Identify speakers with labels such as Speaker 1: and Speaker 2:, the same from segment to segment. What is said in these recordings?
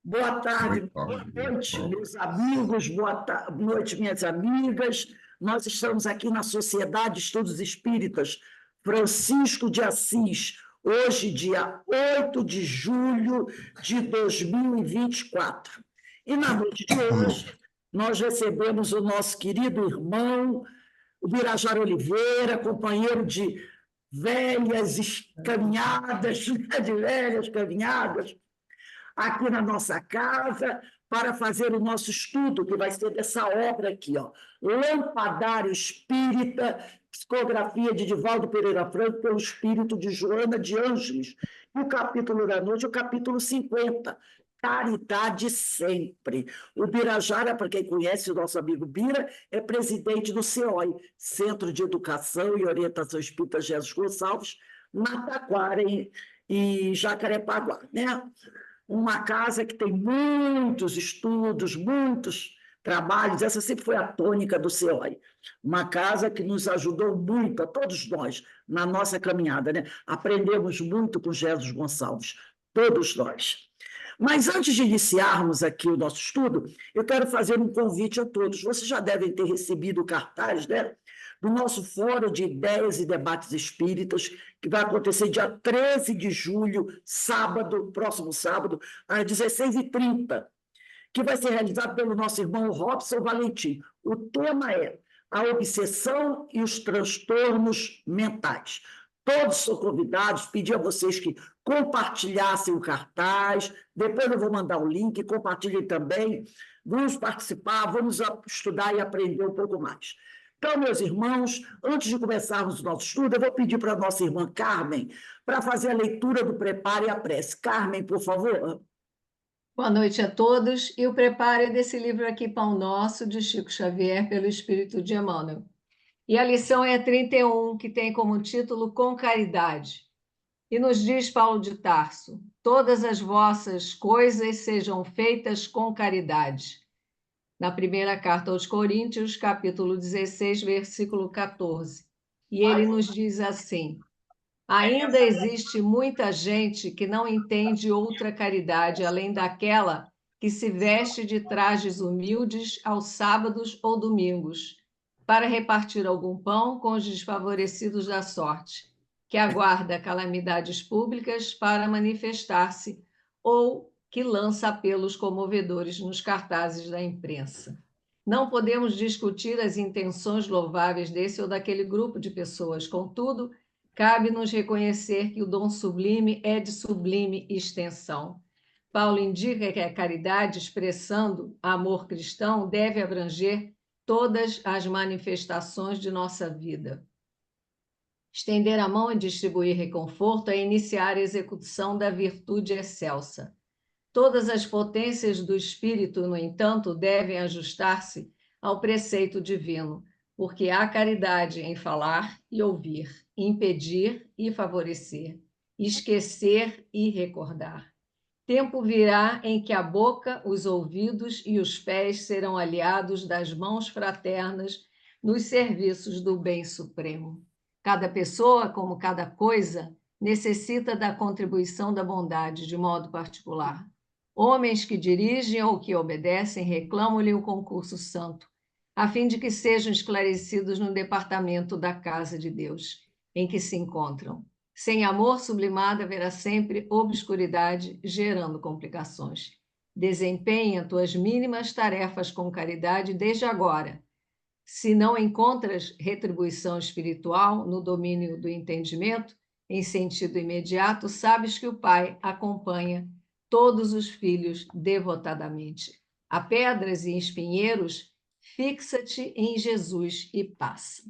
Speaker 1: Boa tarde,
Speaker 2: Opa,
Speaker 1: boa noite, meus amigos, noite, minhas amigas. Nós estamos aqui na Sociedade de Estudos Espíritas Francisco de Assis, hoje, dia 8 de julho de 2024. E na noite de hoje, nós recebemos o nosso querido irmão, o Birajara Oliveira, companheiro de velhas caminhadas, de velhas caminhadas, aqui na nossa casa para fazer o nosso estudo, que vai ser dessa obra aqui, ó, Lampadário Espírita, psicografia de Divaldo Pereira Franco, pelo espírito de Joana de Ângeles. E o capítulo da noite é o capítulo 50, Caridade Sempre. O Birajara, para quem conhece o nosso amigo Bira, é presidente do CEOI, Centro de Educação e Orientação Espírita Jesus Gonçalves, na Taquara, em Jacarepaguá, né? Uma casa que tem muitos estudos, muitos trabalhos, essa sempre foi a tônica do CEOI. Uma casa que nos ajudou muito, a todos nós, na nossa caminhada, né? Aprendemos muito com Jesus Gonçalves, todos nós. Mas antes de iniciarmos aqui o nosso estudo, eu quero fazer um convite a todos. Vocês já devem ter recebido o cartaz, né? Do nosso Fórum de Ideias e Debates Espíritas, que vai acontecer dia 13 de julho, sábado, próximo sábado, às 16h30, que vai ser realizado pelo nosso irmão Robson Valentim. O tema é a obsessão e os transtornos mentais. Todos são convidados, pedi a vocês que compartilhassem o cartaz, depois eu vou mandar o link, compartilhem também, vamos participar, vamos estudar e aprender um pouco mais. Então, meus irmãos, antes de começarmos o nosso estudo, eu vou pedir para a nossa irmã Carmen para fazer a leitura do Prepare e a Prece. Carmen, por favor.
Speaker 3: Boa noite a todos e o preparo desse livro aqui, Pão Nosso, de Chico Xavier, pelo Espírito de Emmanuel. E a lição é 31, que tem como título Com Caridade. E nos diz Paulo de Tarso: todas as vossas coisas sejam feitas com caridade. Na primeira carta aos Coríntios, capítulo 16, versículo 14. E ele nos diz assim: ainda existe muita gente que não entende outra caridade além daquela que se veste de trajes humildes aos sábados ou domingos, para repartir algum pão com os desfavorecidos da sorte, que aguarda calamidades públicas para manifestar-se, ou que lança apelos comovedores nos cartazes da imprensa. Não podemos discutir as intenções louváveis desse ou daquele grupo de pessoas, contudo, cabe-nos reconhecer que o dom sublime é de sublime extensão. Paulo indica que a caridade, expressando amor cristão, deve abranger todas as manifestações de nossa vida. Estender a mão e distribuir reconforto é iniciar a execução da virtude excelsa. Todas as potências do espírito, no entanto, devem ajustar-se ao preceito divino, porque há caridade em falar e ouvir, impedir e favorecer, esquecer e recordar. Tempo virá em que a boca, os ouvidos e os pés serão aliados das mãos fraternas nos serviços do bem supremo. Cada pessoa, como cada coisa, necessita da contribuição da bondade de modo particular. Homens que dirigem ou que obedecem reclamam-lhe o concurso santo, a fim de que sejam esclarecidos no departamento da casa de Deus, em que se encontram. Sem amor sublimado haverá sempre obscuridade, gerando complicações. Desempenha tuas mínimas tarefas com caridade desde agora. Se não encontras retribuição espiritual no domínio do entendimento, em sentido imediato, sabes que o Pai acompanha todos os filhos devotadamente. A pedras e espinheiros, fixa-te em Jesus e passa.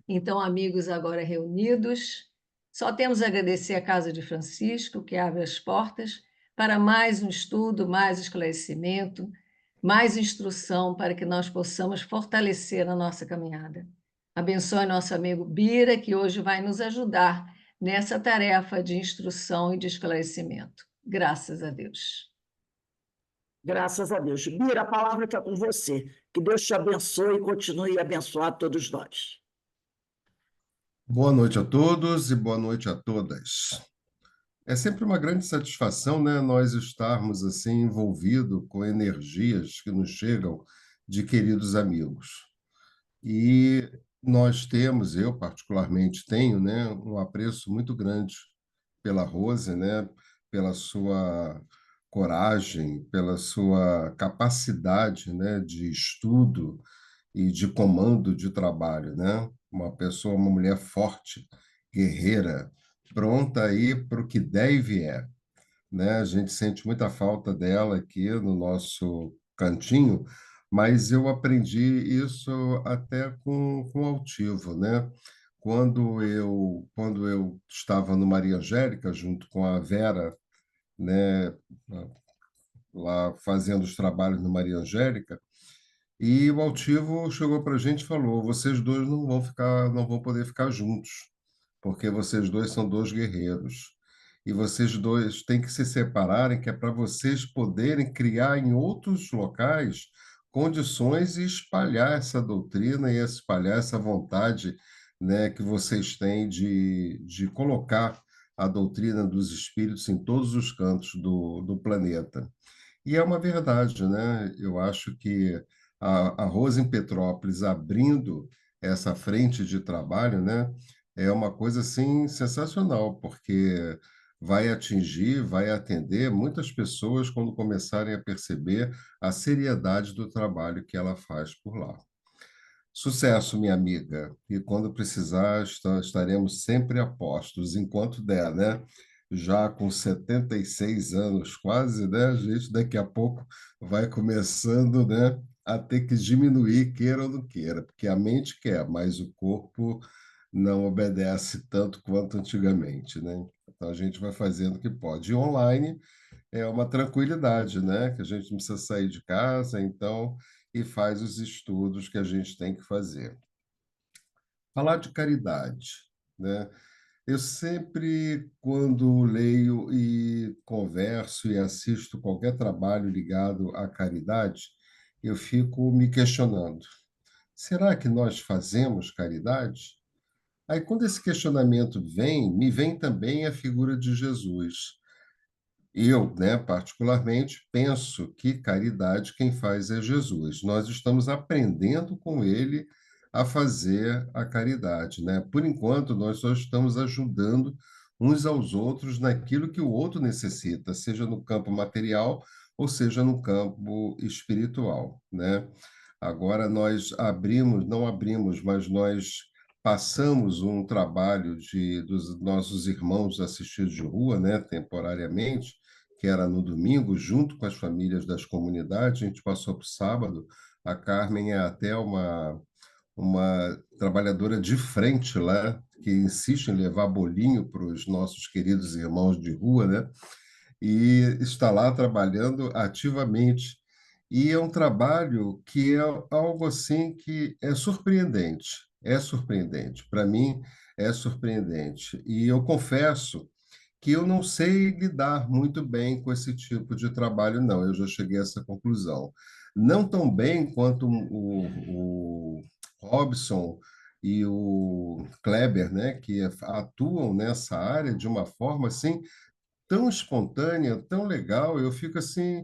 Speaker 3: Então, amigos agora reunidos, só temos a agradecer à Casa de Francisco, que abre as portas para mais um estudo, mais esclarecimento, mais instrução para que nós possamos fortalecer a nossa caminhada. Abençoe nosso amigo Bira, que hoje vai nos ajudar nessa tarefa de instrução e de esclarecimento. Graças a Deus.
Speaker 1: Graças a Deus. Bira, a palavra está com você. Que Deus te abençoe e continue a abençoar todos nós.
Speaker 2: Boa noite a todos e boa noite a todas. É sempre uma grande satisfação, né, nós estarmos assim envolvidos com energias que nos chegam de queridos amigos. E nós temos, eu particularmente tenho, né, um apreço muito grande pela Rose, né, pela sua coragem, pela sua capacidade, né, de estudo e de comando de trabalho, né? Uma pessoa, uma mulher forte, guerreira, pronta aí para o que der e vier, né? A gente sente muita falta dela aqui no nosso cantinho, mas eu aprendi isso até com Altivo, né? Quando eu estava no Maria Angélica, junto com a Vera, né, lá fazendo os trabalhos no Maria Angélica, e o Altivo chegou para a gente e falou: vocês dois não vão poder ficar juntos, porque vocês dois são dois guerreiros. E vocês dois têm que se separarem, que é para vocês poderem criar em outros locais condições e espalhar essa doutrina e espalhar essa vontade, né, que vocês têm de colocar a doutrina dos espíritos em todos os cantos do planeta. E é uma verdade, né? Eu acho que a Rosa em Petrópolis abrindo essa frente de trabalho, né, é uma coisa assim sensacional, porque vai atingir, vai atender muitas pessoas quando começarem a perceber a seriedade do trabalho que ela faz por lá. Sucesso, minha amiga. E quando precisar, estaremos sempre a postos, enquanto der, né? Já com 76 anos quase, né? A gente daqui a pouco vai começando, né, a ter que diminuir, queira ou não queira, porque a mente quer, mas o corpo não obedece tanto quanto antigamente, né? Então a gente vai fazendo o que pode. E online é uma tranquilidade, né? Que a gente não precisa sair de casa, então, e faz os estudos que a gente tem que fazer. Falar de caridade, né? Eu sempre, quando leio e converso e assisto qualquer trabalho ligado à caridade, eu fico me questionando: será que nós fazemos caridade? Aí, quando esse questionamento vem, me vem também a figura de Jesus. Eu, né, particularmente, penso que caridade quem faz é Jesus. Nós estamos aprendendo com ele a fazer a caridade, né? Por enquanto, nós só estamos ajudando uns aos outros naquilo que o outro necessita, seja no campo material ou seja no campo espiritual, né? Agora nós abrimos, não abrimos, mas nós passamos um trabalho dos nossos irmãos assistidos de rua, né, temporariamente, que era no domingo, junto com as famílias das comunidades. A gente passou para o sábado. A Carmen é até uma trabalhadora de frente lá, que insiste em levar bolinho para os nossos queridos irmãos de rua, né? E está lá trabalhando ativamente. E é um trabalho que é algo assim que é surpreendente. É surpreendente. Para mim, é surpreendente. E eu confesso que eu não sei lidar muito bem com esse tipo de trabalho, não. Eu já cheguei a essa conclusão. Não tão bem quanto o Robson e o Kleber, né, que atuam nessa área de uma forma assim tão espontânea, tão legal. Eu fico assim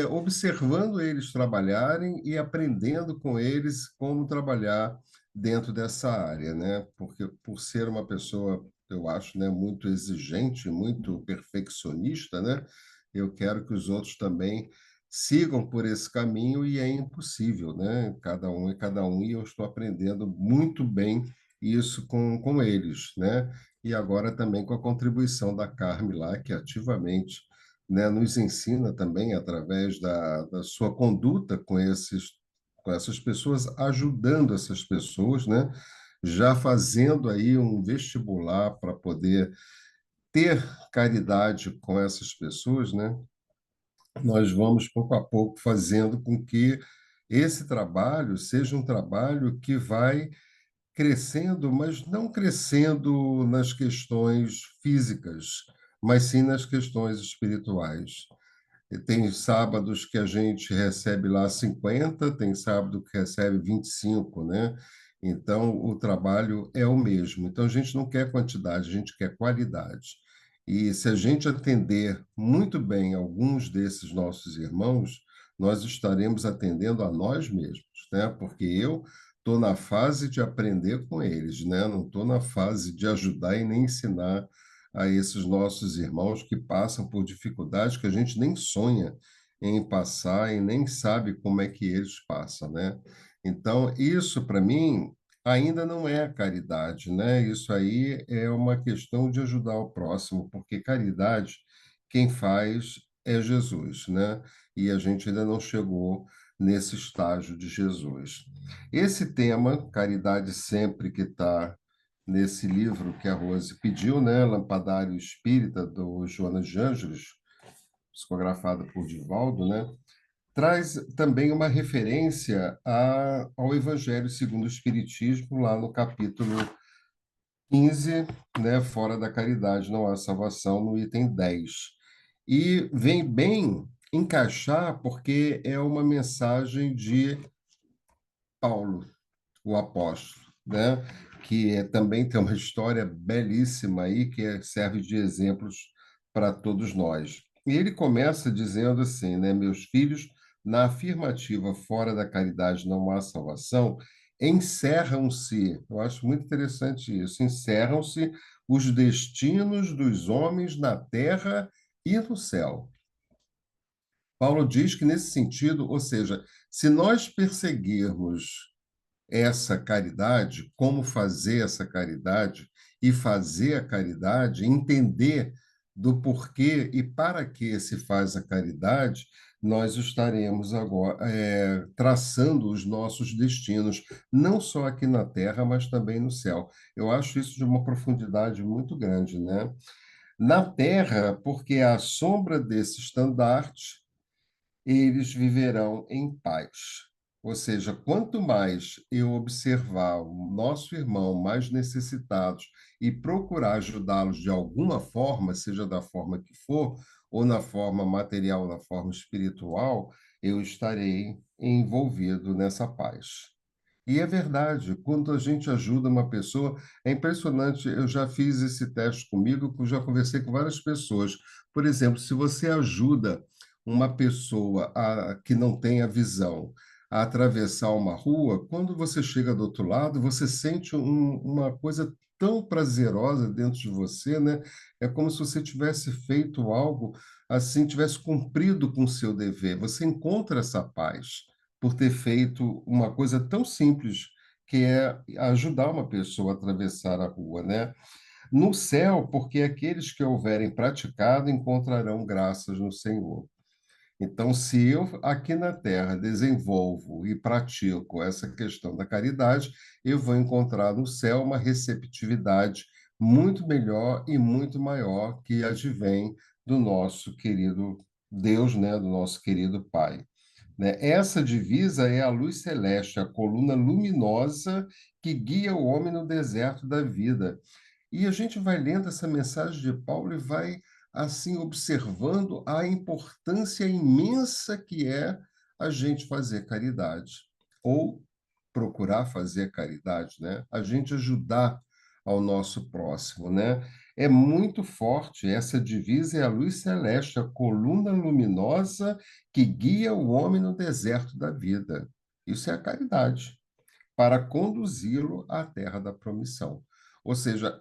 Speaker 2: observando eles trabalharem e aprendendo com eles como trabalhar dentro dessa área, né? Porque por ser uma pessoa, eu acho, né, muito exigente, muito perfeccionista, né? Eu quero que os outros também sigam por esse caminho e é impossível, né? Cada um é cada um e eu estou aprendendo muito bem isso com eles, né? E agora também com a contribuição da Carme lá, que ativamente, né, nos ensina também através da sua conduta com essas pessoas, ajudando essas pessoas, né, já fazendo aí um vestibular para poder ter caridade com essas pessoas, né? Nós vamos pouco a pouco fazendo com que esse trabalho seja um trabalho que vai crescendo, mas não crescendo nas questões físicas, mas sim nas questões espirituais. E tem sábados que a gente recebe lá 50, tem sábado que recebe 25, né? Então, o trabalho é o mesmo. Então, a gente não quer quantidade, a gente quer qualidade. E se a gente atender muito bem alguns desses nossos irmãos, nós estaremos atendendo a nós mesmos, né? Porque eu estou na fase de aprender com eles, né? Não estou na fase de ajudar e nem ensinar a esses nossos irmãos que passam por dificuldades que a gente nem sonha em passar e nem sabe como é que eles passam, né? Então, isso para mim ainda não é caridade, né? Isso aí é uma questão de ajudar o próximo, porque caridade quem faz é Jesus, né? E a gente ainda não chegou nesse estágio de Jesus. Esse tema, caridade sempre, que está nesse livro que a Rose pediu, né? Lampadário Espírita, do Jonas de Ângeles, psicografado por Divaldo, né? Traz também uma referência ao Evangelho segundo o Espiritismo, lá no capítulo 15, né, fora da caridade não há salvação, no item 10. E vem bem encaixar porque é uma mensagem de Paulo, o apóstolo, né? Também tem uma história belíssima aí serve de exemplos para todos nós. E ele começa dizendo assim, né, meus filhos, na afirmativa fora da caridade não há salvação, encerram-se, eu acho muito interessante isso, encerram-se os destinos dos homens na terra e no céu. Paulo diz que nesse sentido, ou seja, se nós perseguirmos essa caridade, como fazer essa caridade e fazer a caridade, entender do porquê e para que se faz a caridade, nós estaremos agora traçando os nossos destinos, não só aqui na Terra, mas também no céu. Eu acho isso de uma profundidade muito grande, né? Na Terra, porque à sombra desse estandarte, eles viverão em paz. Ou seja, quanto mais eu observar o nosso irmão mais necessitados e procurar ajudá-los de alguma forma, seja da forma que for, ou na forma material, ou na forma espiritual, eu estarei envolvido nessa paz. E é verdade, quando a gente ajuda uma pessoa, é impressionante, eu já fiz esse teste comigo, eu já conversei com várias pessoas. Por exemplo, se você ajuda uma pessoa que não tem a visão a atravessar uma rua, quando você chega do outro lado, você sente uma coisa tão prazerosa dentro de você, né? É como se você tivesse feito algo assim, tivesse cumprido com o seu dever. Você encontra essa paz por ter feito uma coisa tão simples, que é ajudar uma pessoa a atravessar a rua, né? No céu, porque aqueles que houverem praticado encontrarão graças no Senhor. Então, se eu aqui na Terra desenvolvo e pratico essa questão da caridade, eu vou encontrar no céu uma receptividade muito melhor e muito maior que advém do nosso querido Deus, né, do nosso querido Pai, né? Essa divisa é a luz celeste, a coluna luminosa que guia o homem no deserto da vida. E a gente vai lendo essa mensagem de Paulo e vai, assim, observando a importância imensa que é a gente fazer caridade, ou procurar fazer caridade, né? A gente ajudar ao nosso próximo, né? É muito forte, essa divisa é a luz celeste, a coluna luminosa que guia o homem no deserto da vida. Isso é a caridade, para conduzi-lo à terra da promissão. Ou seja,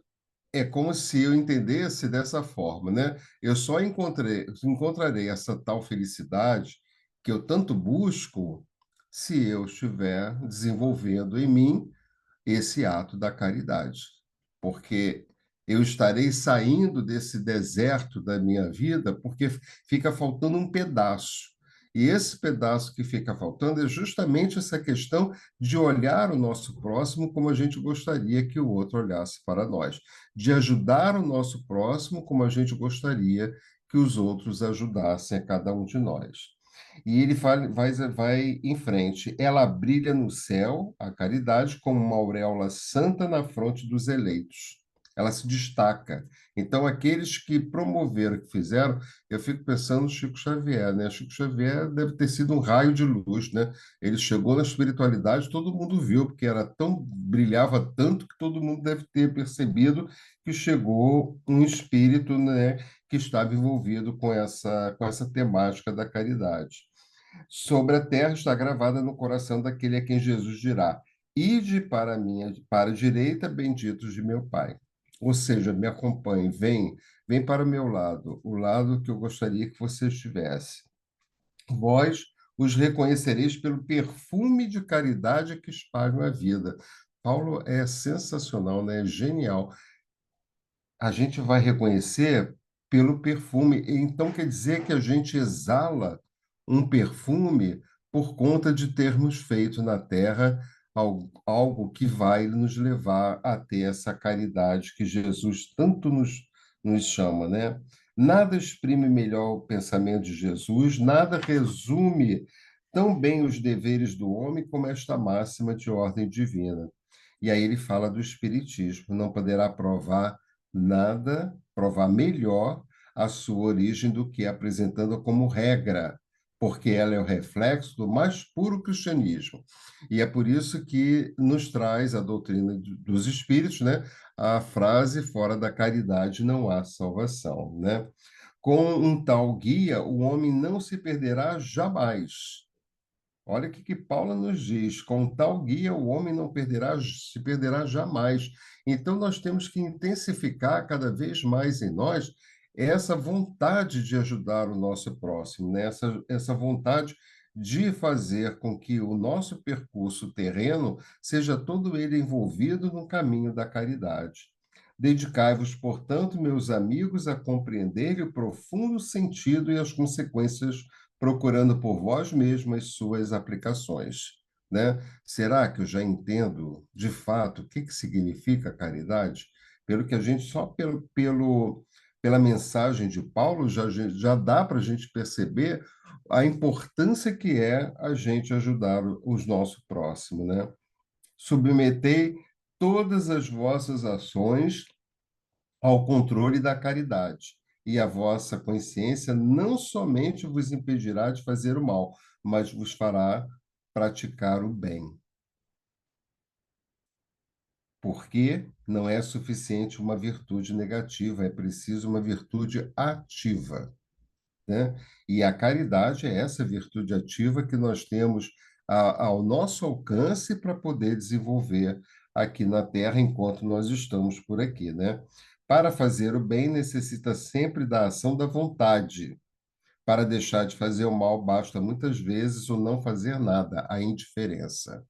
Speaker 2: é como se eu entendesse dessa forma, né? Eu só encontrarei essa tal felicidade que eu tanto busco se eu estiver desenvolvendo em mim esse ato da caridade, porque eu estarei saindo desse deserto da minha vida porque fica faltando um pedaço. E esse pedaço que fica faltando é justamente essa questão de olhar o nosso próximo como a gente gostaria que o outro olhasse para nós, de ajudar o nosso próximo como a gente gostaria que os outros ajudassem a cada um de nós. E ele vai em frente. Ela brilha no céu, a caridade, como uma auréola santa na fronte dos eleitos. ela se destaca. Então, aqueles que promoveram, que fizeram, eu fico pensando no Chico Xavier, né? Chico Xavier deve ter sido um raio de luz, né? Ele chegou na espiritualidade, todo mundo viu, porque era tão, brilhava tanto que todo mundo deve ter percebido que chegou um espírito, né, que estava envolvido com essa temática da caridade. Sobre a terra está gravada no coração daquele a quem Jesus dirá: Ide para a direita, benditos de meu Pai. Ou seja, me acompanhe, vem para o meu lado, o lado que eu gostaria que você estivesse. Vós os reconhecereis pelo perfume de caridade que espalham a vida. Paulo é sensacional, né? É genial. A gente vai reconhecer pelo perfume. Então, quer dizer que a gente exala um perfume por conta de termos feito na Terra algo que vai nos levar a ter essa caridade que Jesus tanto nos chama, né? Nada exprime melhor o pensamento de Jesus, nada resume tão bem os deveres do homem como esta máxima de ordem divina. E aí ele fala do Espiritismo: não poderá provar melhor a sua origem do que apresentando como regra, porque ela é o reflexo do mais puro cristianismo. E é por isso que nos traz a doutrina dos espíritos, né? A frase: fora da caridade não há salvação, né? Com um tal guia, o homem não se perderá jamais. Olha o que Paulo nos diz: com tal guia o homem não se perderá jamais. Então nós temos que intensificar cada vez mais em nós essa vontade de ajudar o nosso próximo, né? Essa vontade de fazer com que o nosso percurso terreno seja todo ele envolvido no caminho da caridade. Dedicai-vos, portanto, meus amigos, a compreender o profundo sentido e as consequências, procurando por vós mesmos suas aplicações, né? Será que eu já entendo de fato o que significa caridade? Pelo que a gente só pela mensagem de Paulo já dá para a gente perceber a importância que é a gente ajudar os nossos próximos, né? Submetei todas as vossas ações ao controle da caridade, e a vossa consciência não somente vos impedirá de fazer o mal, mas vos fará praticar o bem. Porque não é suficiente uma virtude negativa, é preciso uma virtude ativa, né? E a caridade é essa virtude ativa que nós temos ao nosso alcance para poder desenvolver aqui na Terra enquanto nós estamos por aqui, né? Para fazer o bem necessita sempre da ação da vontade. Para deixar de fazer o mal basta muitas vezes o não fazer nada, a indiferença.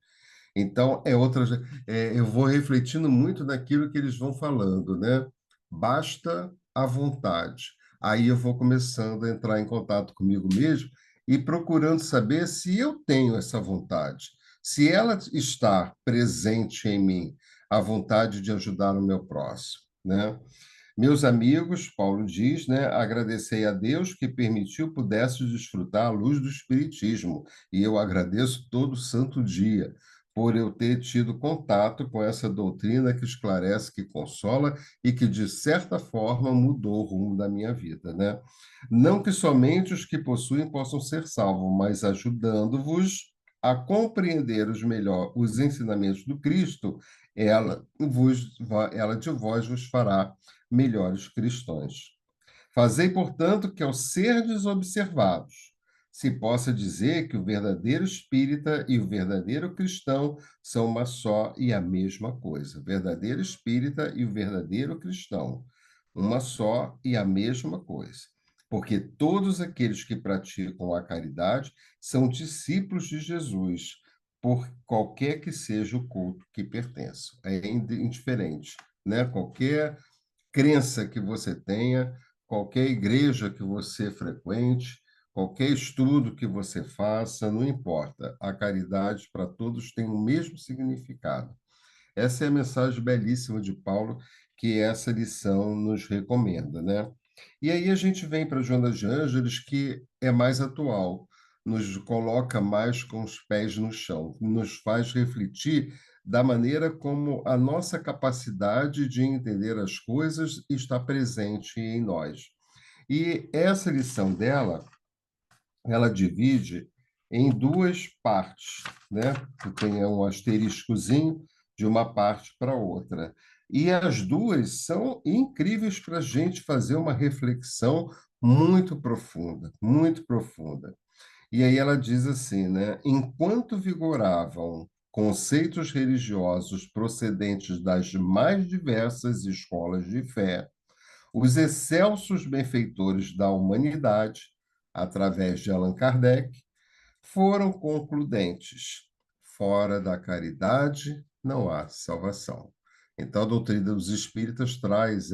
Speaker 2: Então, eu vou refletindo muito naquilo que eles vão falando, né? Basta a vontade. Aí eu vou começando a entrar em contato comigo mesmo e procurando saber se eu tenho essa vontade, se ela está presente em mim, a vontade de ajudar o meu próximo, né? Meus amigos, Paulo diz, né, agradecei a Deus que permitiu pudesse desfrutar a luz do Espiritismo, e eu agradeço todo santo dia por eu ter tido contato com essa doutrina que esclarece, que consola e que, de certa forma, mudou o rumo da minha vida, né? Não que somente os que possuem possam ser salvos, mas ajudando-vos a compreender melhor os ensinamentos do Cristo, ela de vós vos fará melhores cristãos. Fazei, portanto, que ao serdes observados, se possa dizer que o verdadeiro espírita e o verdadeiro cristão são uma só e a mesma coisa. Verdadeiro espírita e o verdadeiro cristão, uma só e a mesma coisa. Porque todos aqueles que praticam a caridade são discípulos de Jesus, por qualquer que seja o culto que pertençam. É indiferente, né? Qualquer crença que você tenha, qualquer igreja que você frequente, qualquer estudo que você faça, não importa. A caridade para todos tem o mesmo significado. Essa é a mensagem belíssima de Paulo que essa lição nos recomenda, né? E aí a gente vem para Joana de Ângeles, que é mais atual, nos coloca mais com os pés no chão, nos faz refletir da maneira como a nossa capacidade de entender as coisas está presente em nós. E essa lição dela, ela divide em duas partes, né? Tem um asteriscozinho de uma parte para outra. E as duas são incríveis para a gente fazer uma reflexão muito profunda, muito profunda. E aí ela diz assim, né? Enquanto vigoravam conceitos religiosos procedentes das mais diversas escolas de fé, os excelsos benfeitores da humanidade, através de Allan Kardec, foram concludentes. Fora da caridade não há salvação. Então, a doutrina dos espíritas traz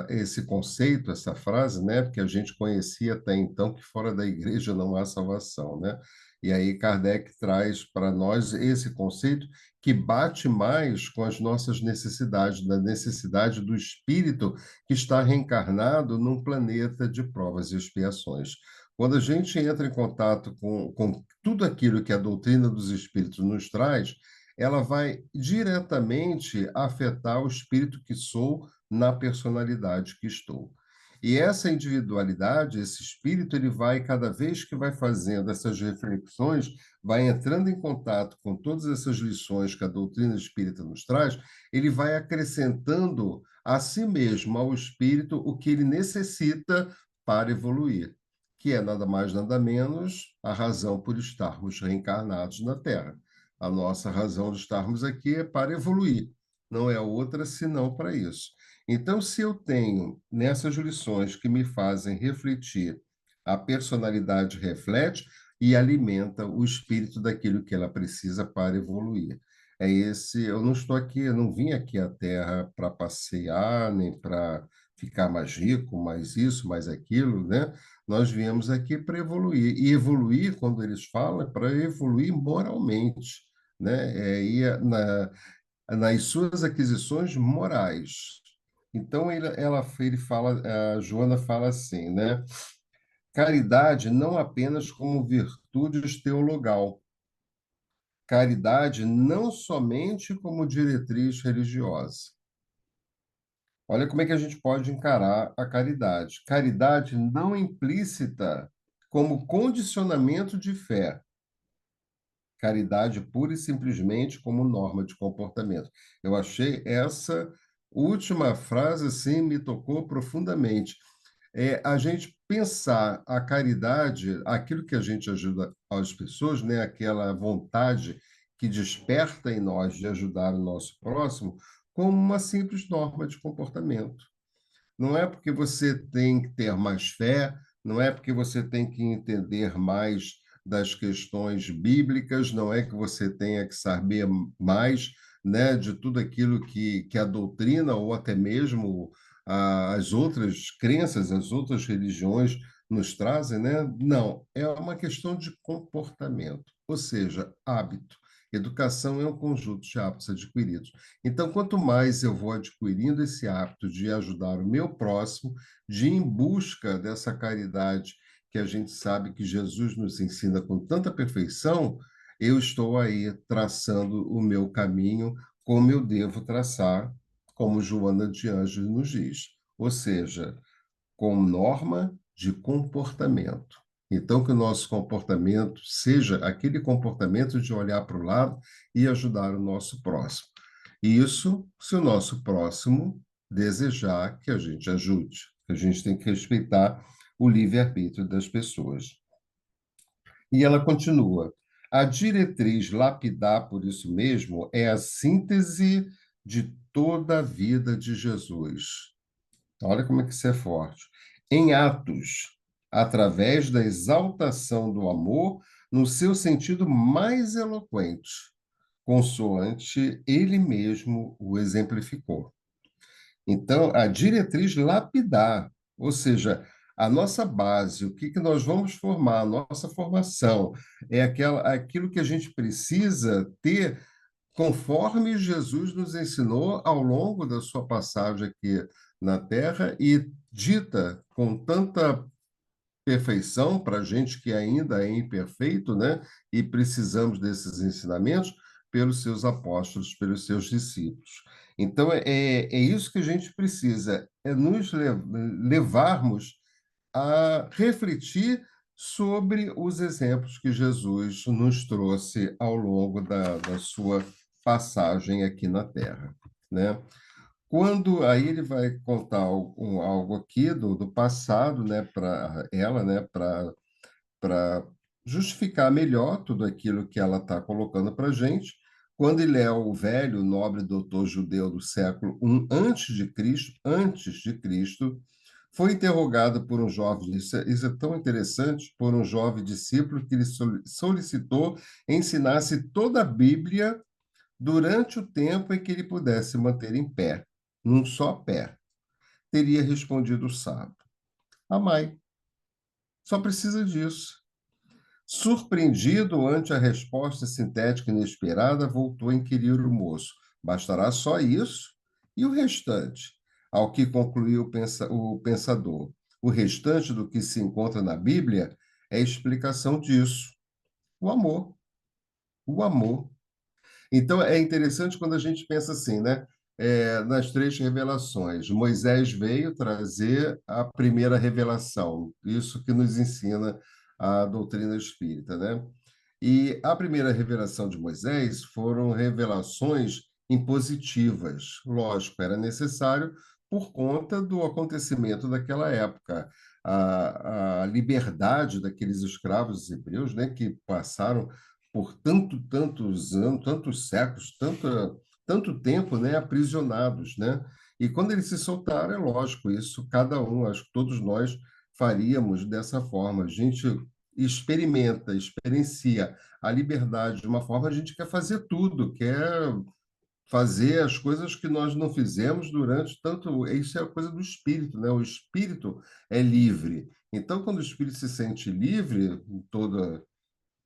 Speaker 2: esse conceito, essa frase, né? Porque a gente conhecia até então que fora da igreja não há salvação, né? E aí Kardec traz para nós esse conceito que bate mais com as nossas necessidades, da necessidade do espírito que está reencarnado num planeta de provas e expiações. Quando a gente entra em contato com tudo aquilo que a doutrina dos espíritos nos traz, ela vai diretamente afetar o espírito que sou na personalidade que estou. E essa individualidade, esse espírito, ele vai, cada vez que vai fazendo essas reflexões, vai entrando em contato com todas essas lições que a doutrina espírita nos traz, ele vai acrescentando a si mesmo, ao espírito, o que ele necessita para evoluir, que é nada mais, nada menos a razão por estarmos reencarnados na Terra. A nossa razão de estarmos aqui é para evoluir, não é outra senão para isso. Então, se eu tenho nessas lições que me fazem refletir, a personalidade reflete e alimenta o espírito daquilo que ela precisa para evoluir. É esse, eu não estou aqui, eu não vim aqui à Terra para passear, nem para ficar mais rico, mais isso, mais aquilo, né? Nós viemos aqui para evoluir. E evoluir, quando eles falam, é para evoluir moralmente, né? Nas suas aquisições morais. Então, ele fala, a Joana fala assim, né? Caridade não apenas como virtude teologal, caridade não somente como diretriz religiosa. Olha como é que a gente pode encarar a caridade. Caridade não implícita como condicionamento de fé. Caridade pura e simplesmente como norma de comportamento. Eu achei essa última frase, assim, me tocou profundamente. A gente pensar a caridade, aquilo que a gente ajuda as pessoas, né? Aquela vontade que desperta em nós de ajudar o nosso próximo, como uma simples norma de comportamento. Não é porque você tem que ter mais fé, não é porque você tem que entender mais das questões bíblicas, não é que você tenha que saber mais, né, de tudo aquilo que a doutrina ou até mesmo as outras crenças, as outras religiões nos trazem, né? Não, é uma questão de comportamento, ou seja, hábito. Educação é um conjunto de hábitos adquiridos. Então, quanto mais eu vou adquirindo esse hábito de ajudar o meu próximo, de ir em busca dessa caridade que a gente sabe que Jesus nos ensina com tanta perfeição, eu estou aí traçando o meu caminho como eu devo traçar, como Joana de Ângeles nos diz. Ou seja, com norma de comportamento. Então, que o nosso comportamento seja aquele comportamento de olhar para o lado e ajudar o nosso próximo. Isso se o nosso próximo desejar que a gente ajude. A gente tem que respeitar o livre-arbítrio das pessoas. E ela continua: a diretriz lapidar, por isso mesmo, é a síntese de toda a vida de Jesus. Olha como é que isso é forte. Em atos, através da exaltação do amor, no seu sentido mais eloquente, consoante ele mesmo o exemplificou. Então, a diretriz lapidar, ou seja, a nossa base, o que nós vamos formar, a nossa formação, é aquilo que a gente precisa ter conforme Jesus nos ensinou ao longo da sua passagem aqui na Terra e dita com tanta perfeição para a gente que ainda é imperfeito, né? E precisamos desses ensinamentos pelos seus apóstolos, pelos seus discípulos. Então, é isso que a gente precisa, é nos levarmos a refletir sobre os exemplos que Jesus nos trouxe ao longo da sua passagem aqui na Terra, né? Quando aí ele vai contar algo aqui do passado, né, para ela, né, para justificar melhor tudo aquilo que ela está colocando para a gente. Quando ele é o velho, nobre doutor judeu do século I antes de Cristo, foi interrogado por um jovem, isso é tão interessante, por um jovem discípulo que ele solicitou ensinasse toda a Bíblia durante o tempo em que ele pudesse manter em pé, num só pé. Teria respondido o sábio: Amai, só precisa disso. Surpreendido ante a resposta sintética inesperada, voltou a inquirir o moço: Bastará só isso? E o restante? Ao que concluiu o pensador: O restante do que se encontra na Bíblia é a explicação disso. O amor. O amor. Então, é interessante quando a gente pensa assim, né? Nas três revelações. Moisés veio trazer a primeira revelação, isso que nos ensina a doutrina espírita, né? E a primeira revelação de Moisés foram revelações impositivas. Lógico, era necessário por conta do acontecimento daquela época. A liberdade daqueles escravos hebreus, né, que passaram por tantos anos, tantos séculos, tanto tempo, né, aprisionados, né? E quando eles se soltaram, é lógico, isso cada um, acho que todos nós faríamos dessa forma. A gente experimenta, experiencia a liberdade de uma forma, a gente quer fazer tudo, quer fazer as coisas que nós não fizemos durante tanto. Isso é a coisa do espírito, né? O espírito é livre. Então, quando o espírito se sente livre, toda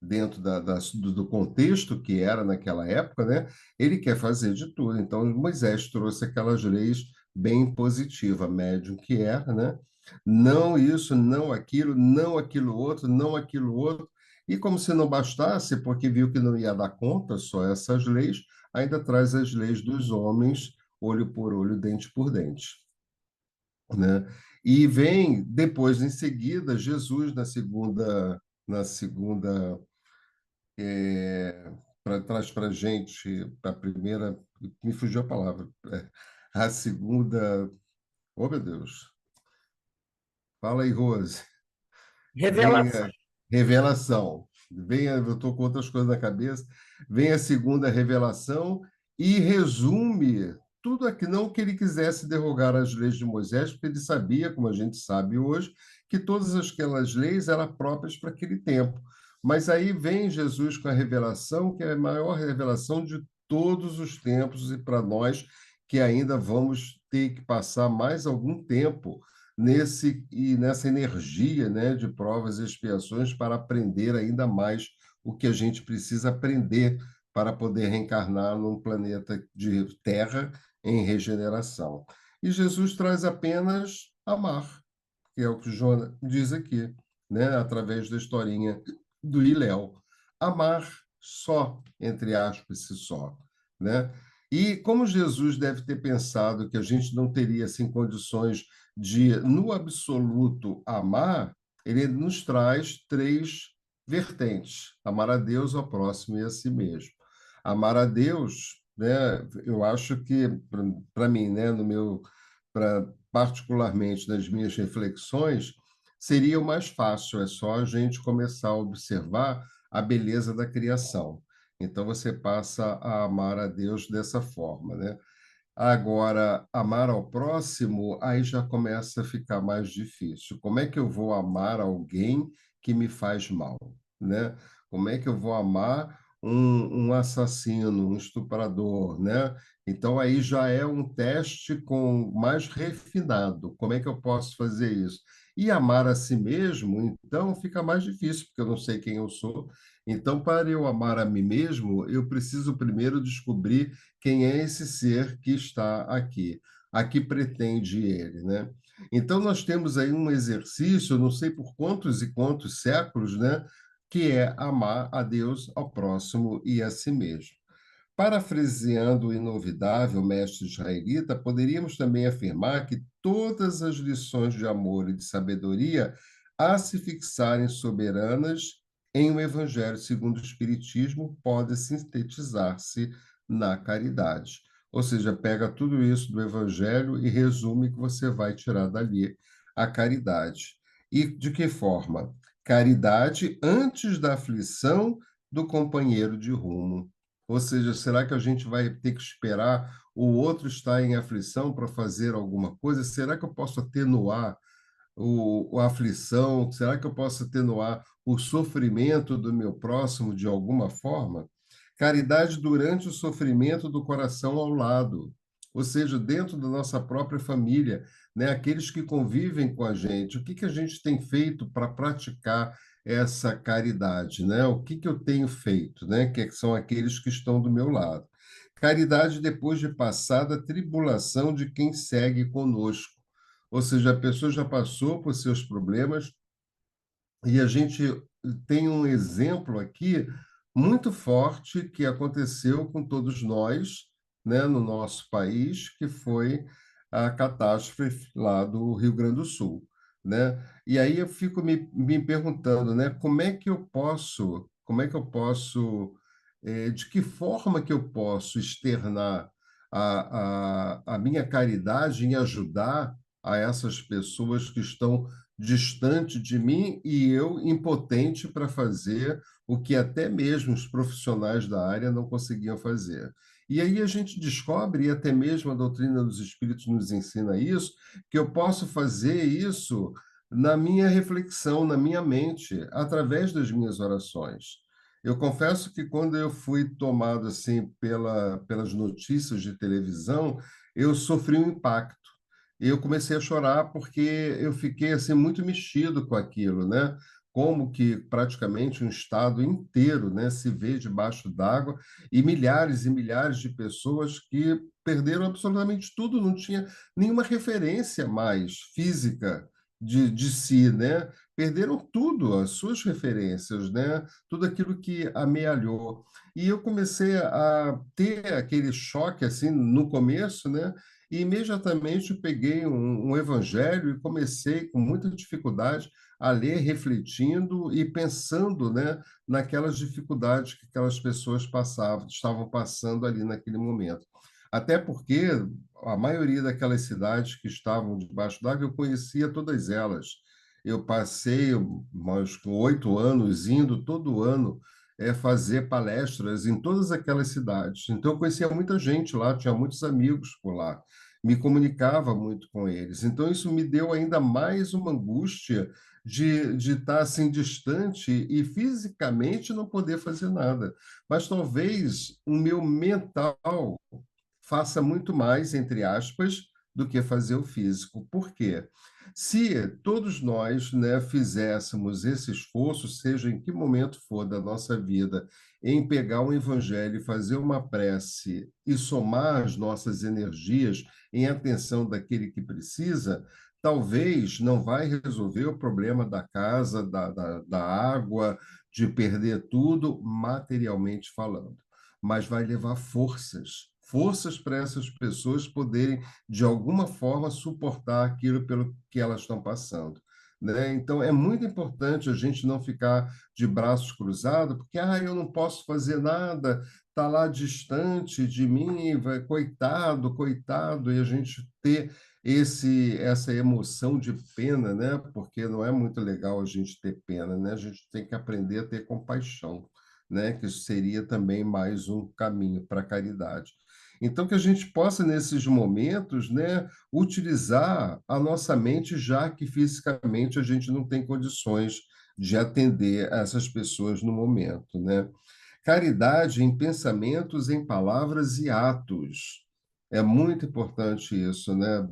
Speaker 2: dentro do contexto que era naquela época, né? Ele quer fazer de tudo. Então, Moisés trouxe aquelas leis bem positivas, médium que era, né? Não isso, não aquilo outro, não aquilo outro. E como se não bastasse, porque viu que não ia dar conta só essas leis, ainda traz as leis dos homens, olho por olho, dente por dente, né? E vem depois, em seguida, Jesus na segunda traz para a gente a primeira, me fugiu a palavra, a segunda, oh meu Deus, fala aí, Rose, vem
Speaker 1: Revelação.
Speaker 2: a revelação, eu estou com outras coisas na cabeça, vem a segunda revelação e resume tudo aqui, não que ele quisesse derrogar as leis de Moisés, porque ele sabia, como a gente sabe hoje, que todas aquelas leis eram próprias para aquele tempo. Mas aí vem Jesus com a revelação, que é a maior revelação de todos os tempos, e para nós que ainda vamos ter que passar mais algum tempo nessa energia, né, de provas e expiações para aprender ainda mais o que a gente precisa aprender para poder reencarnar num planeta de Terra em regeneração. E Jesus traz apenas amar, que é o que o Joana diz aqui, né, através da historinha do Iléu. Amar só, entre aspas, se só, né? E como Jesus deve ter pensado que a gente não teria assim condições de, no absoluto, amar, ele nos traz três vertentes: amar a Deus, ao próximo e a si mesmo. Amar a Deus, né, eu acho que, para mim, né, particularmente nas minhas reflexões, seria o mais fácil, é só a gente começar a observar a beleza da criação. Então você passa a amar a Deus dessa forma, né? Agora, amar ao próximo, aí já começa a ficar mais difícil. Como é que eu vou amar alguém que me faz mal, né? Como é que eu vou amar um assassino, um estuprador, né? Então, aí já é um teste mais refinado. Como é que eu posso fazer isso? E amar a si mesmo, então, fica mais difícil, porque eu não sei quem eu sou. Então, para eu amar a mim mesmo, eu preciso primeiro descobrir quem é esse ser que está aqui, a que pretende ele, né? Então nós temos aí um exercício, não sei por quantos e quantos séculos, né, que é amar a Deus, ao próximo e a si mesmo. Parafraseando o inovidável mestre israelita, poderíamos também afirmar que todas as lições de amor e de sabedoria a se fixarem soberanas em o Evangelho segundo o Espiritismo podem sintetizar-se na caridade. Ou seja, pega tudo isso do Evangelho e resume que você vai tirar dali a caridade. E de que forma? Caridade antes da aflição do companheiro de rumo. Ou seja, será que a gente vai ter que esperar o outro estar em aflição para fazer alguma coisa? Será que eu posso atenuar a aflição? Será que eu posso atenuar o sofrimento do meu próximo de alguma forma? Caridade durante o sofrimento do coração ao lado, ou seja, dentro da nossa própria família, né? Aqueles que convivem com a gente. O que que a gente tem feito para praticar essa caridade, né? O que que eu tenho feito, né? Que são aqueles que estão do meu lado. Caridade depois de passada a tribulação de quem segue conosco. Ou seja, a pessoa já passou por seus problemas e a gente tem um exemplo aqui muito forte que aconteceu com todos nós, né, no nosso país, que foi a catástrofe lá do Rio Grande do Sul, né? E aí eu fico me perguntando, né, de que forma que eu posso externar a minha caridade em ajudar a essas pessoas que estão distante de mim e eu impotente para fazer o que até mesmo os profissionais da área não conseguiam fazer. E aí a gente descobre, e até mesmo a doutrina dos espíritos nos ensina isso, que eu posso fazer isso na minha reflexão, na minha mente, através das minhas orações. Eu confesso que quando eu fui tomado assim pelas notícias de televisão, eu sofri um impacto. Eu comecei a chorar porque eu fiquei assim muito mexido com aquilo, né? Como que praticamente um estado inteiro, né, se vê debaixo d'água e milhares de pessoas que perderam absolutamente tudo, não tinha nenhuma referência mais física de si, né? Perderam tudo, as suas referências, né? Tudo aquilo que amealhou. E eu comecei a ter aquele choque assim no começo, né? E imediatamente eu peguei um evangelho e comecei com muita dificuldade a ler, refletindo e pensando, né, naquelas dificuldades que aquelas pessoas estavam passando ali naquele momento. Até porque a maioria daquelas cidades que estavam debaixo d'água, eu conhecia todas elas. Eu passei mais 8 anos indo todo ano fazer palestras em todas aquelas cidades. Então, eu conhecia muita gente lá, tinha muitos amigos por lá, me comunicava muito com eles. Então, isso me deu ainda mais uma angústia de estar assim distante e fisicamente não poder fazer nada. Mas talvez o meu mental faça muito mais, entre aspas, do que fazer o físico. Por quê? Se todos nós, né, fizéssemos esse esforço, seja em que momento for da nossa vida, em pegar um evangelho e fazer uma prece e somar as nossas energias em atenção daquele que precisa, talvez não vai resolver o problema da casa, da água, de perder tudo, materialmente falando, mas vai levar forças para essas pessoas poderem, de alguma forma, suportar aquilo pelo que elas estão passando. Né? Então, é muito importante a gente não ficar de braços cruzados, porque eu não posso fazer nada, está lá distante de mim, coitado, coitado, e a gente ter essa emoção de pena, né? Porque não é muito legal a gente ter pena, né? A gente tem que aprender a ter compaixão, né? Que isso seria também mais um caminho para a caridade. Então, que a gente possa, nesses momentos, né, utilizar a nossa mente, já que fisicamente a gente não tem condições de atender essas pessoas no momento, né? Caridade em pensamentos, em palavras e atos. É muito importante isso, né?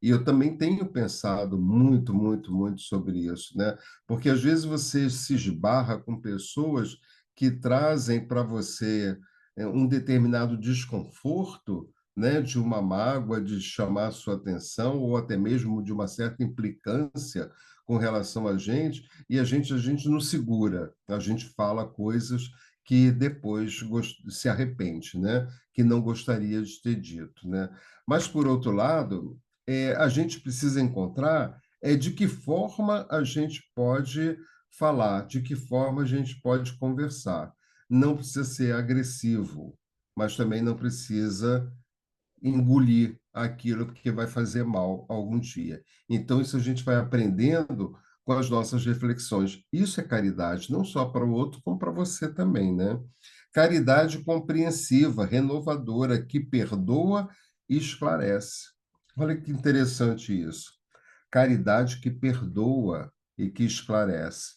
Speaker 2: E eu também tenho pensado muito, muito, muito sobre isso, né? Porque às vezes você se esbarra com pessoas que trazem para você um determinado desconforto, né, de uma mágoa, de chamar a sua atenção, ou até mesmo de uma certa implicância com relação a gente, e a gente não segura, a gente fala coisas que depois se arrepende, né? Que não gostaria de ter dito, né? Mas, por outro lado, a gente precisa encontrar de que forma a gente pode falar, de que forma a gente pode conversar. Não precisa ser agressivo, mas também não precisa engolir aquilo porque vai fazer mal algum dia. Então, isso a gente vai aprendendo com as nossas reflexões. Isso é caridade, não só para o outro, como para você também, né? Caridade compreensiva, renovadora, que perdoa e esclarece. Olha que interessante isso. Caridade que perdoa e que esclarece.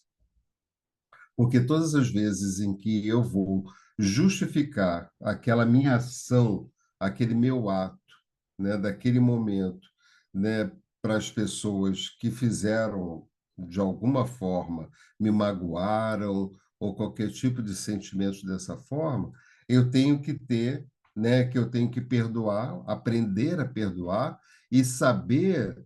Speaker 2: Porque todas as vezes em que eu vou justificar aquela minha ação, aquele meu ato, né, daquele momento, né, para as pessoas que fizeram de alguma forma, me magoaram ou qualquer tipo de sentimento dessa forma, eu tenho que ter, né, que eu tenho que perdoar, aprender a perdoar e saber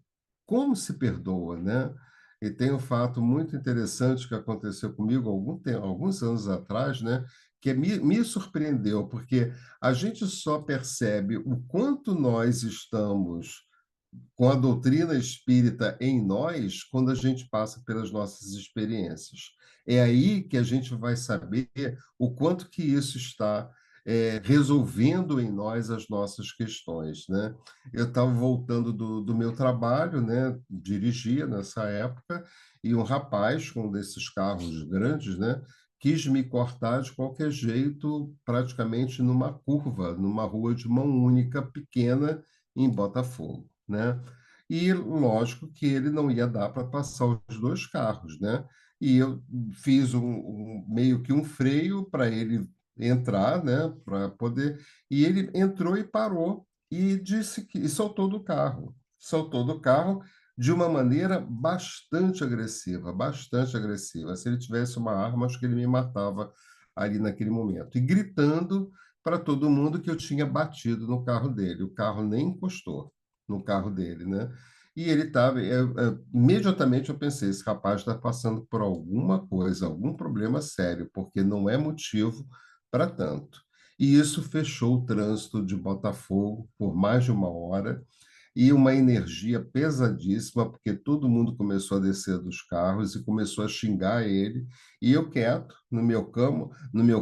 Speaker 2: como se perdoa, né? E tem um fato muito interessante que aconteceu comigo algum tempo, alguns anos atrás, né? Que me surpreendeu, porque a gente só percebe o quanto nós estamos com a doutrina espírita em nós quando a gente passa pelas nossas experiências. É aí que a gente vai saber o quanto que isso está resolvendo em nós as nossas questões, né? Eu estava voltando do meu trabalho, né? Dirigia nessa época, e um rapaz com um desses carros grandes, né? Quis me cortar de qualquer jeito, praticamente numa curva, numa rua de mão única, pequena, em Botafogo, né? E lógico que ele não ia dar para passar os dois carros, né? E eu fiz meio que um freio para ele entrar, né? Para poder. E ele entrou e parou e disse que e soltou do carro de uma maneira bastante agressiva, bastante agressiva. Se ele tivesse uma arma, acho que ele me matava ali naquele momento. E gritando para todo mundo que eu tinha batido no carro dele. O carro nem encostou no carro dele, né? E ele estava, imediatamente eu pensei, esse rapaz está passando por alguma coisa, algum problema sério, porque não é motivo para tanto. E isso fechou o trânsito de Botafogo por mais de uma hora e uma energia pesadíssima, porque todo mundo começou a descer dos carros e começou a xingar ele. E eu quieto, no meu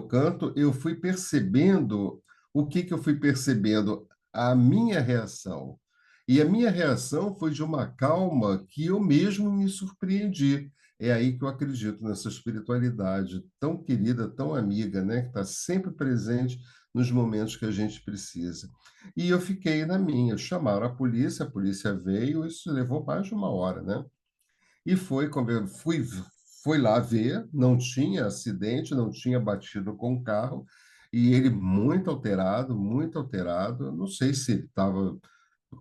Speaker 2: canto, eu fui percebendo o que eu fui percebendo, a minha reação. E a minha reação foi de uma calma que eu mesmo me surpreendi. É aí que eu acredito nessa espiritualidade tão querida, tão amiga, né, que está sempre presente nos momentos que a gente precisa. E eu fiquei na minha. Chamaram a polícia veio, isso levou mais de uma hora, né? E fui lá ver, não tinha acidente, não tinha batido com o carro, e ele muito alterado. Não sei se ele estava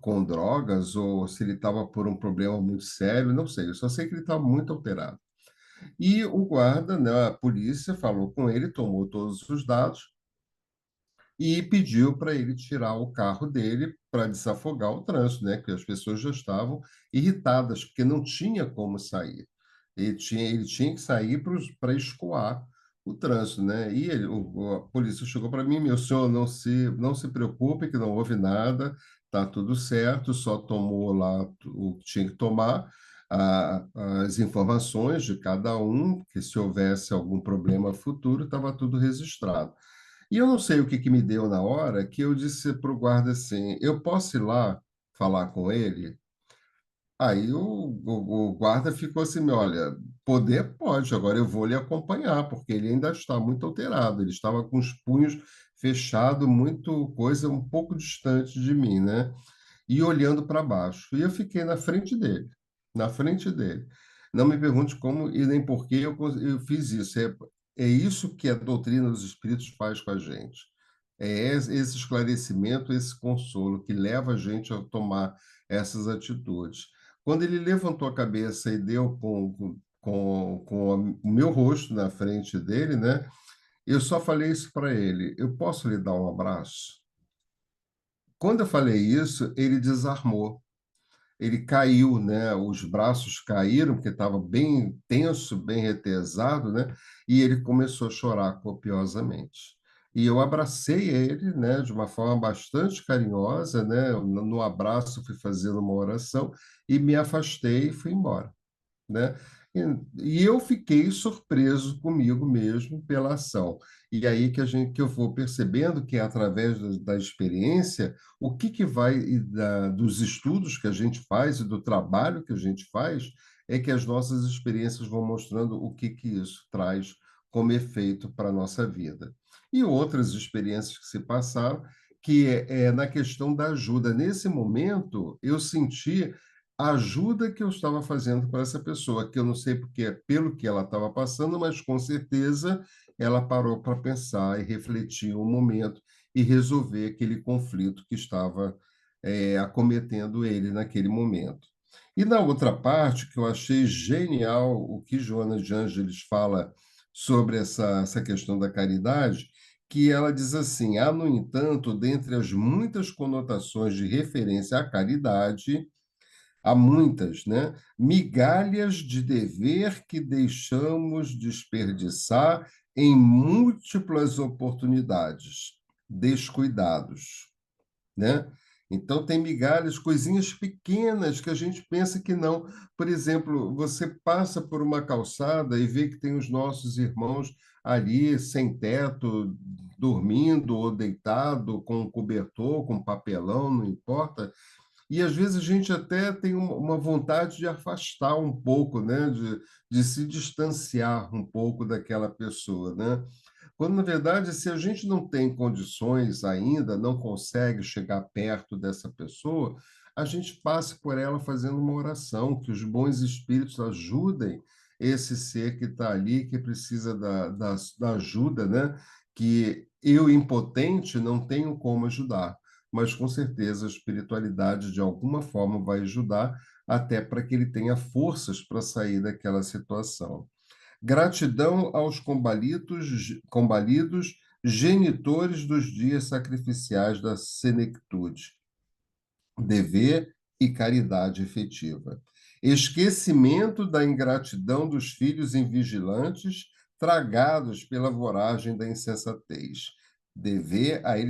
Speaker 2: com drogas ou se ele estava por um problema muito sério, não sei. Eu só sei que ele estava muito alterado. E o guarda, né, a polícia falou com ele, tomou todos os dados e pediu para ele tirar o carro dele para desafogar o trânsito, né? Porque as pessoas já estavam irritadas, porque não tinha como sair. Ele tinha que sair para escoar o trânsito, né? E a polícia chegou para mim, meu senhor, não se preocupe que não houve nada, tá tudo certo, só tomou lá o que tinha que tomar, as informações de cada um, que se houvesse algum problema futuro, estava tudo registrado. E eu não sei o que que me deu na hora que eu disse para o guarda assim: eu posso ir lá falar com ele? Aí o guarda ficou assim: olha, poder pode, agora eu vou lhe acompanhar, porque ele ainda está muito alterado, ele estava com os punhos fechados, muito coisa um pouco distante de mim, né? E olhando para baixo. E eu fiquei na frente dele, na frente dele. Não me pergunte como e nem por que eu fiz isso. É isso que a doutrina dos espíritos faz com a gente. É esse esclarecimento, esse consolo que leva a gente a tomar essas atitudes. Quando ele levantou a cabeça e deu com o meu rosto na frente dele, né? Eu só falei isso para ele: eu posso lhe dar um abraço? Quando eu falei isso, ele desarmou. ele caiu, né? Os braços caíram, porque estava bem tenso, bem retesado, né? E ele começou a chorar copiosamente. E eu abracei ele, né, de uma forma bastante carinhosa, né? No abraço fui fazendo uma oração e me afastei e fui embora, né? E eu fiquei surpreso comigo mesmo pela ação. E aí que eu vou percebendo que é através da experiência, o que vai dos estudos que a gente faz e do trabalho que a gente faz, é que as nossas experiências vão mostrando o que isso traz como efeito para a nossa vida. E outras experiências que se passaram, que é na questão da ajuda. Nesse momento, eu senti a ajuda que eu estava fazendo para essa pessoa, que eu não sei porque, pelo que ela estava passando, mas com certeza ela parou para pensar e refletir um momento e resolver aquele conflito que estava acometendo ele naquele momento. E na outra parte, que eu achei genial o que Joana de Ângeles fala sobre essa questão da caridade, que ela diz assim: há, no entanto, dentre as muitas conotações de referência à caridade, há muitas, né? Migalhas de dever que deixamos desperdiçar em múltiplas oportunidades, descuidados, né? Então, tem migalhas, coisinhas pequenas que a gente pensa que não. Por exemplo, você passa por uma calçada e vê que tem os nossos irmãos ali, sem teto, dormindo ou deitado, com um cobertor, com papelão, não importa. E às vezes a gente até tem uma vontade de afastar um pouco, né? De se distanciar um pouco daquela pessoa, né? Quando, na verdade, se a gente não tem condições ainda, não consegue chegar perto dessa pessoa, a gente passe por ela fazendo uma oração, que os bons espíritos ajudem esse ser que está ali, que precisa da ajuda, né? Que eu, impotente, não tenho como ajudar, mas com certeza a espiritualidade, de alguma forma, vai ajudar, até para que ele tenha forças para sair daquela situação. Gratidão aos combalidos, genitores dos dias sacrificiais da senectude, dever e caridade efetiva. Esquecimento da ingratidão dos filhos invigilantes, tragados pela voragem da insensatez. Dever, aí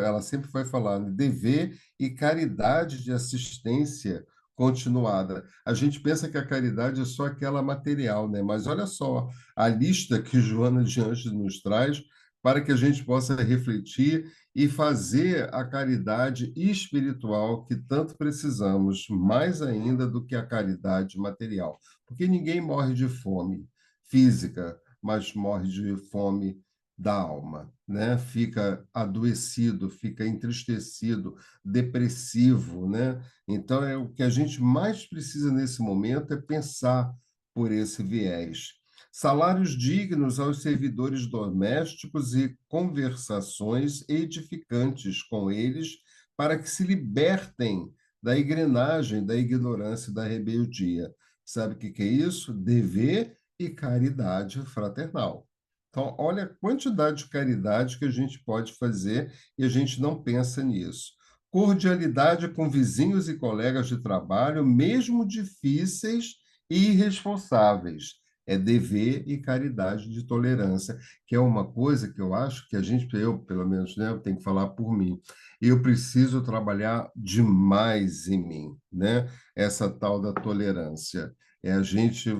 Speaker 2: ela sempre vai falar, né? Dever e caridade de assistência continuada. A gente pensa que a caridade é só aquela material, né? Mas olha só a lista que Joana de Anjos nos traz para que a gente possa refletir e fazer a caridade espiritual que tanto precisamos, mais ainda do que a caridade material. Porque ninguém morre de fome física, mas morre de fome da alma, né? Fica adoecido, fica entristecido, depressivo, né? Então, o que a gente mais precisa nesse momento é pensar por esse viés. Salários dignos aos servidores domésticos e conversações edificantes com eles, para que se libertem da engrenagem da ignorância e da rebeldia. Sabe o que é isso? Dever e caridade fraternal. Então, olha a quantidade de caridade que a gente pode fazer e a gente não pensa nisso. Cordialidade com vizinhos e colegas de trabalho, mesmo difíceis e irresponsáveis. É dever e caridade de tolerância, que é uma coisa que eu acho que eu, pelo menos, né, eu tenho que falar por mim. Eu preciso trabalhar demais em mim, né? Essa tal da tolerância. É a gente,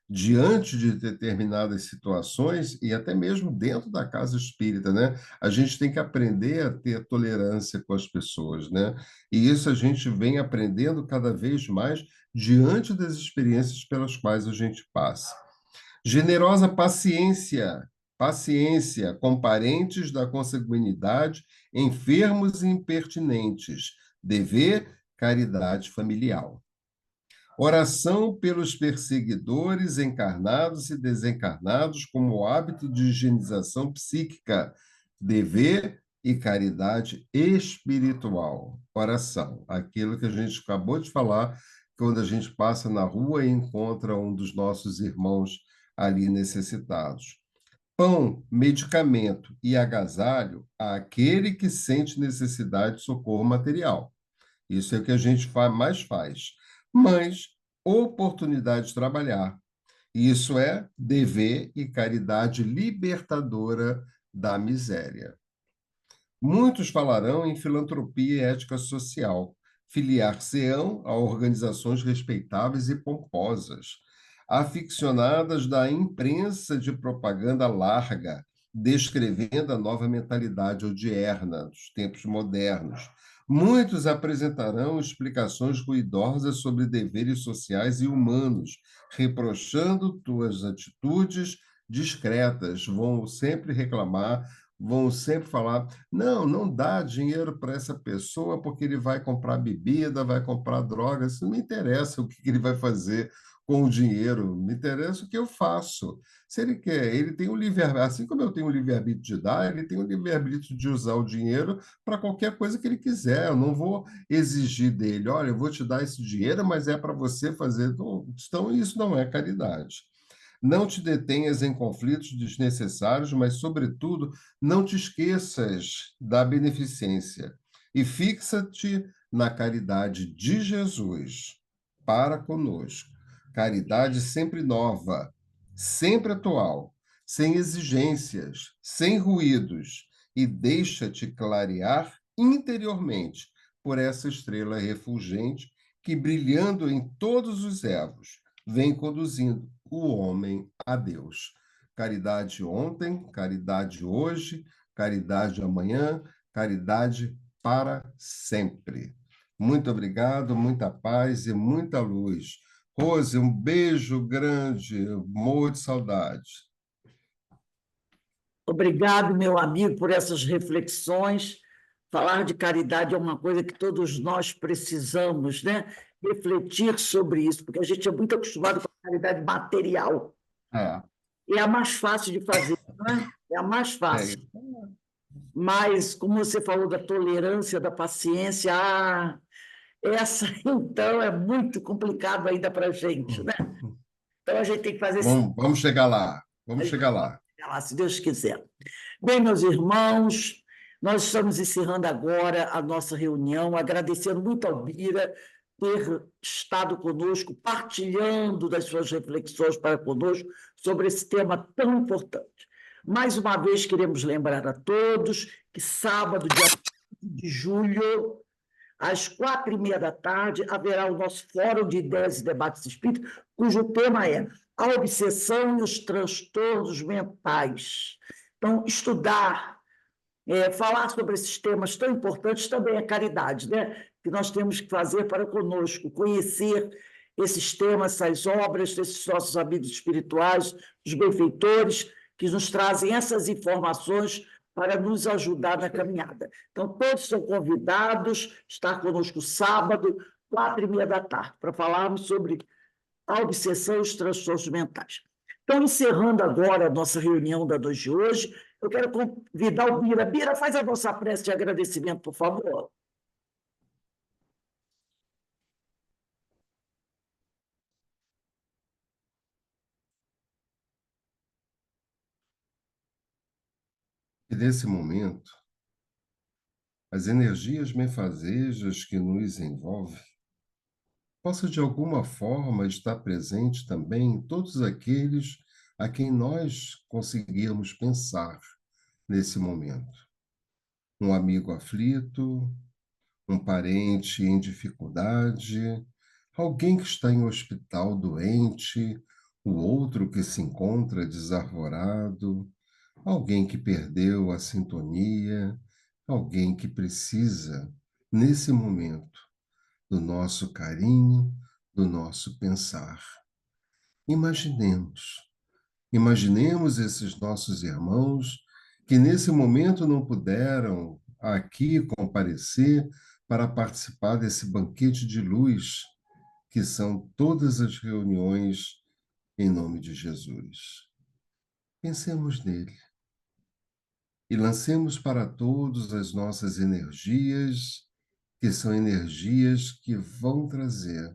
Speaker 2: diante de determinadas situações, e até mesmo dentro da casa espírita, né? A gente tem que aprender a ter tolerância com as pessoas, né? E isso a gente vem aprendendo cada vez mais diante das experiências pelas quais a gente passa. Generosa paciência, paciência com parentes da consanguinidade, enfermos e impertinentes. Dever, caridade familiar. Oração pelos perseguidores encarnados e desencarnados como hábito de higienização psíquica. Dever e caridade espiritual. Oração, aquilo que a gente acabou de falar, quando a gente passa na rua e encontra um dos nossos irmãos ali necessitados. Pão, medicamento e agasalho àquele que sente necessidade de socorro material. Isso é o que a gente mais faz. Mas oportunidade de trabalhar. Isso é dever e caridade libertadora da miséria. Muitos falarão em filantropia e ética social, filiar-se-ão a organizações respeitáveis e pomposas, aficionadas da imprensa de propaganda larga, descrevendo a nova mentalidade odierna dos tempos modernos. Muitos apresentarão explicações ruidosas sobre deveres sociais e humanos, reprochando tuas atitudes discretas, vão sempre reclamar, vão sempre falar não, não dá dinheiro para essa pessoa porque ele vai comprar bebida, vai comprar droga. Isso não me interessa o que ele vai fazer com o dinheiro, me interessa o que eu faço. Se ele quer, ele tem o livre-arbítrio, assim como eu tenho o livre-arbítrio de dar, ele tem o livre-arbítrio de usar o dinheiro para qualquer coisa que ele quiser. Eu não vou exigir dele, olha, eu vou te dar esse dinheiro, mas é para você fazer. Então, isso não é caridade. Não te detenhas em conflitos desnecessários, mas, sobretudo, não te esqueças da beneficência e fixa-te na caridade de Jesus para conosco. Caridade sempre nova, sempre atual, sem exigências, sem ruídos, e deixa-te clarear interiormente por essa estrela refulgente que, brilhando em todos os ervos, vem conduzindo o homem a Deus. Caridade ontem, caridade hoje, caridade amanhã, caridade para sempre. Muito obrigado, muita paz e muita luz. Rose, um beijo grande, morro de saudade.
Speaker 1: Obrigado, meu amigo, por essas reflexões. Falar de caridade é uma coisa que todos nós precisamos, né? Refletir sobre isso, porque a gente é muito acostumado com a caridade material.
Speaker 2: É,
Speaker 1: É a mais fácil de fazer, não é? É a mais
Speaker 2: é,
Speaker 1: fácil. Mas, como você falou da tolerância, da paciência, essa, então, é muito complicado ainda para a gente, né? Então, a gente tem que fazer esse
Speaker 2: vamos chegar lá, vamos chegar lá.
Speaker 1: lá, se Deus quiser. Bem, meus irmãos, nós estamos encerrando agora a nossa reunião, agradecendo muito ao Bira ter estado conosco, partilhando das suas reflexões para conosco sobre esse tema tão importante. Mais uma vez, queremos lembrar a todos que sábado, dia 5 de julho, às 4h30 da tarde, haverá o nosso Fórum de Ideias e Debates Espíritas, cujo tema é a obsessão e os transtornos mentais. Então, estudar, falar sobre esses temas tão importantes também é caridade, né? Que nós temos que fazer para conosco, conhecer esses temas, essas obras desses nossos amigos espirituais, os benfeitores, que nos trazem essas informações para nos ajudar na caminhada. Então, todos são convidados a estar conosco sábado, 4h30 da tarde, para falarmos sobre a obsessão e os transtornos mentais. Então, encerrando agora a nossa reunião da noite de hoje, eu quero convidar o Bira. Bira, faz a nossa prece de agradecimento, por favor.
Speaker 2: E nesse momento, as energias benfazejas que nos envolvem possa de alguma forma estar presente também em todos aqueles a quem nós conseguirmos pensar nesse momento. Um amigo aflito, um parente em dificuldade, alguém que está em hospital doente, o outro que se encontra desarvorado, alguém que perdeu a sintonia, alguém que precisa, nesse momento, do nosso carinho, do nosso pensar. Imaginemos, imaginemos esses nossos irmãos que nesse momento não puderam aqui comparecer para participar desse banquete de luz, que são todas as reuniões em nome de Jesus. Pensemos nele e lancemos para todos as nossas energias, que são energias que vão trazer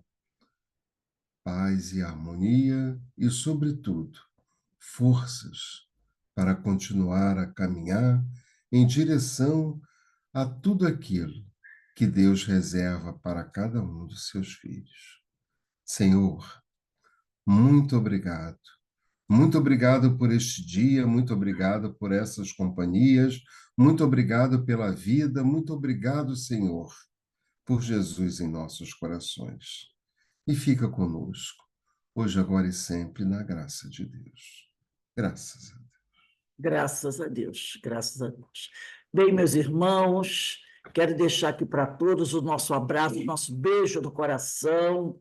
Speaker 2: paz e harmonia e, sobretudo, forças para continuar a caminhar em direção a tudo aquilo que Deus reserva para cada um dos seus filhos. Senhor, muito obrigado. Muito obrigado por este dia, muito obrigado por essas companhias, muito obrigado pela vida, muito obrigado, Senhor, por Jesus em nossos corações. E fica conosco, hoje, agora e sempre, na graça de Deus. Graças a Deus.
Speaker 1: Graças a Deus, graças a Deus. Bem, meus irmãos, quero deixar aqui para todos o nosso abraço, o nosso beijo no coração,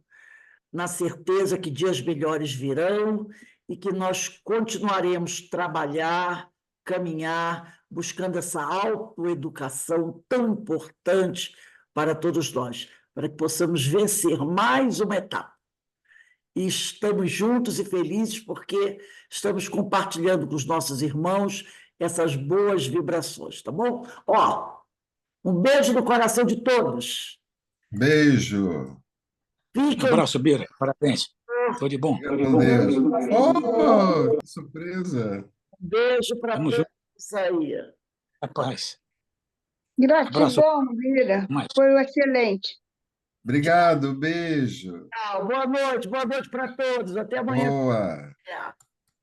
Speaker 1: na certeza que dias melhores virão e que nós continuaremos trabalhar, caminhar, buscando essa autoeducação tão importante para todos nós, para que possamos vencer mais uma etapa. E estamos juntos e felizes porque estamos compartilhando com os nossos irmãos essas boas vibrações, tá bom? Ó, um beijo no coração de todos.
Speaker 2: Beijo.
Speaker 4: Um
Speaker 1: Fiquem
Speaker 4: abraço, Bira. Parabéns. Tudo de bom.
Speaker 2: Fica com Deus. Oh, que surpresa.
Speaker 1: um beijo para
Speaker 4: Tamo
Speaker 1: todos
Speaker 4: junto.
Speaker 1: aí.
Speaker 4: A paz.
Speaker 5: Gratidão, Bira.
Speaker 4: Mais.
Speaker 5: Foi excelente.
Speaker 2: Obrigado, beijo.
Speaker 1: Tchau, boa noite para todos. Até amanhã.
Speaker 2: Boa.
Speaker 1: É.